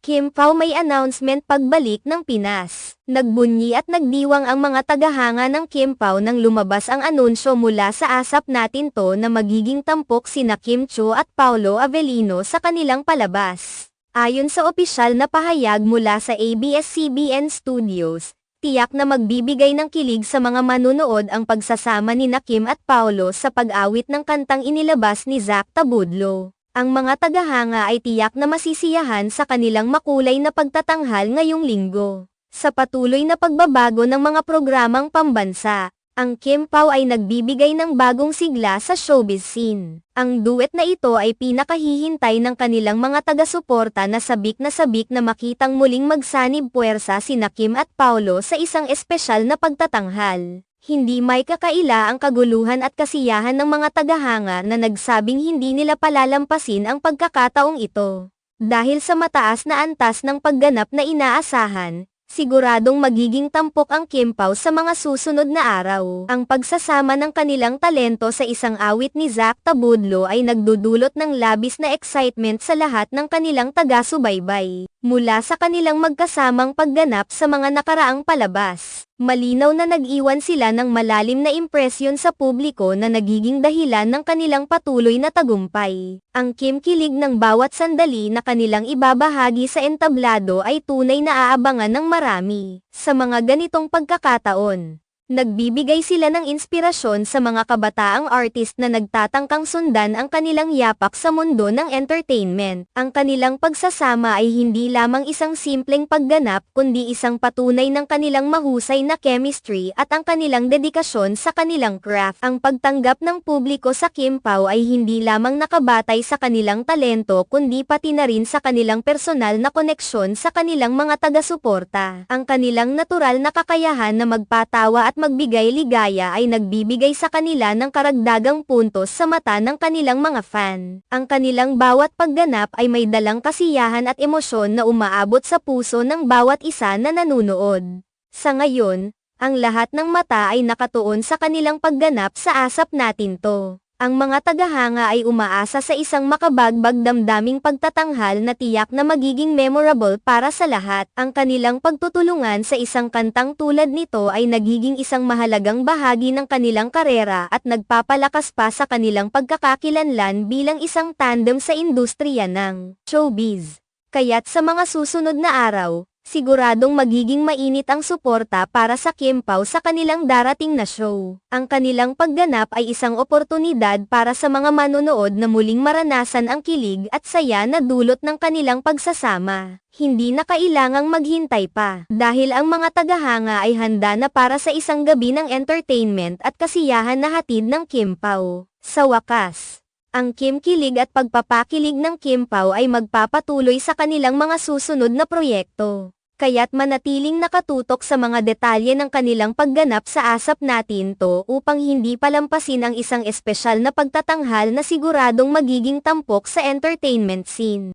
Kim Pao may announcement pagbalik ng Pinas. Nagbunyi at nagdiwang ang mga tagahanga ng Kim Pao nang lumabas ang anunsyo mula sa ASAP Natin To na magiging tampok sina Kim Chiu at Paolo Avellino sa kanilang palabas. Ayon sa opisyal na pahayag mula sa ABS-CBN Studios, tiyak na magbibigay ng kilig sa mga manunood ang pagsasama ni Kim at Paolo sa pag-awit ng kantang inilabas ni Zack Tabudlo. Ang mga tagahanga ay tiyak na masisiyahan sa kanilang makulay na pagtatanghal ngayong linggo. Sa patuloy na pagbabago ng mga programang pambansa, ang Kim Pao ay nagbibigay ng bagong sigla sa showbiz scene. Ang duet na ito ay pinakahihintay ng kanilang mga taga-suporta na sabik na makitang muling magsanib puwersa sina Kim at Paolo sa isang espesyal na pagtatanghal. Hindi may kakaila ang kaguluhan at kasiyahan ng mga tagahanga na nagsabing hindi nila palalampasin ang pagkakataong ito. Dahil sa mataas na antas ng pagganap na inaasahan, siguradong magiging tampok ang Kim Pao sa mga susunod na araw. Ang pagsasama ng kanilang talento sa isang awit ni Zack Tabudlo ay nagdudulot ng labis na excitement sa lahat ng kanilang taga-subaybay. Mula sa kanilang magkasamang pagganap sa mga nakaraang palabas, malinaw na nag-iwan sila ng malalim na impresyon sa publiko na nagiging dahilan ng kanilang patuloy na tagumpay. Ang kimkilig ng bawat sandali na kanilang ibabahagi sa entablado ay tunay na aabangan ng marami. Sa mga ganitong pagkakataon, nagbibigay sila ng inspirasyon sa mga kabataang artist na nagtatangkang sundan ang kanilang yapak sa mundo ng entertainment. Ang kanilang pagsasama ay hindi lamang isang simpleng pagganap kundi isang patunay ng kanilang mahusay na chemistry at ang kanilang dedikasyon sa kanilang craft. Ang pagtanggap ng publiko sa Kim Pao ay hindi lamang nakabatay sa kanilang talento kundi pati na rin sa kanilang personal na koneksyon sa kanilang mga taga-suporta. Ang kanilang natural na kakayahan na magpatawa at magbigay ligaya ay nagbibigay sa kanila ng karagdagang puntos sa mata ng kanilang mga fan. Ang kanilang bawat pagganap ay may dalang kasiyahan at emosyon na umaabot sa puso ng bawat isa na nanunood. Sa ngayon, ang lahat ng mata ay nakatuon sa kanilang pagganap sa ASAP Natin To. Ang mga tagahanga ay umaasa sa isang makabagbag damdaming pagtatanghal na tiyak na magiging memorable para sa lahat. Ang kanilang pagtutulungan sa isang kantang tulad nito ay nagiging isang mahalagang bahagi ng kanilang karera at nagpapalakas pa sa kanilang pagkakakilanlan bilang isang tandem sa industriya ng showbiz. Kaya't sa mga susunod na araw, siguradong magiging mainit ang suporta para sa Kim Pao sa kanilang darating na show. Ang kanilang pagganap ay isang oportunidad para sa mga manonood na muling maranasan ang kilig at saya na dulot ng kanilang pagsasama. Hindi na kailangang maghintay pa, dahil ang mga tagahanga ay handa na para sa isang gabi ng entertainment at kasiyahan na hatid ng Kim Pao. Sa wakas, ang kimkilig at pagpapakilig ng Kim Pao ay magpapatuloy sa kanilang mga susunod na proyekto. Kaya't manatiling nakatutok sa mga detalye ng kanilang pagganap sa ASAP Natin To upang hindi palampasin ang isang espesyal na pagtatanghal na siguradong magiging tampok sa entertainment scene.